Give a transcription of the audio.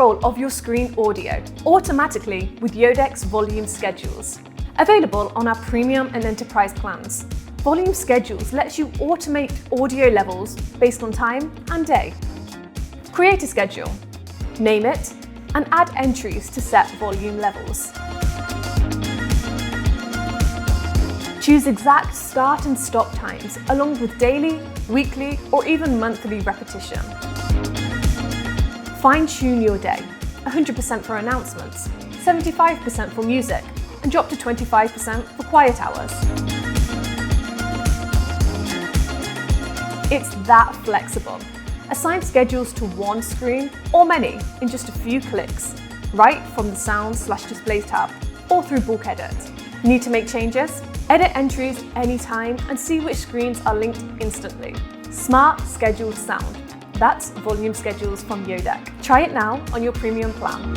control of your screen audio automatically with Yodeck's volume schedules. Available on our premium and enterprise plans, Volume Schedules lets you automate audio levels based on time and day. Create a schedule, name it, and add entries to set volume levels. Choose exact start and stop times along with daily, weekly, or even monthly repetition. Fine-tune your day, 100% for announcements, 75% for music, and drop to 25% for quiet hours. It's that flexible. Assign schedules to one screen or many in just a few clicks, right from the Sound/Display tab or through Bulk Edit. Need to make changes? Edit entries anytime and see which screens are linked instantly. Smart Scheduled Sound. That's Volume Schedules from Yodeck. Try it now on your premium plan.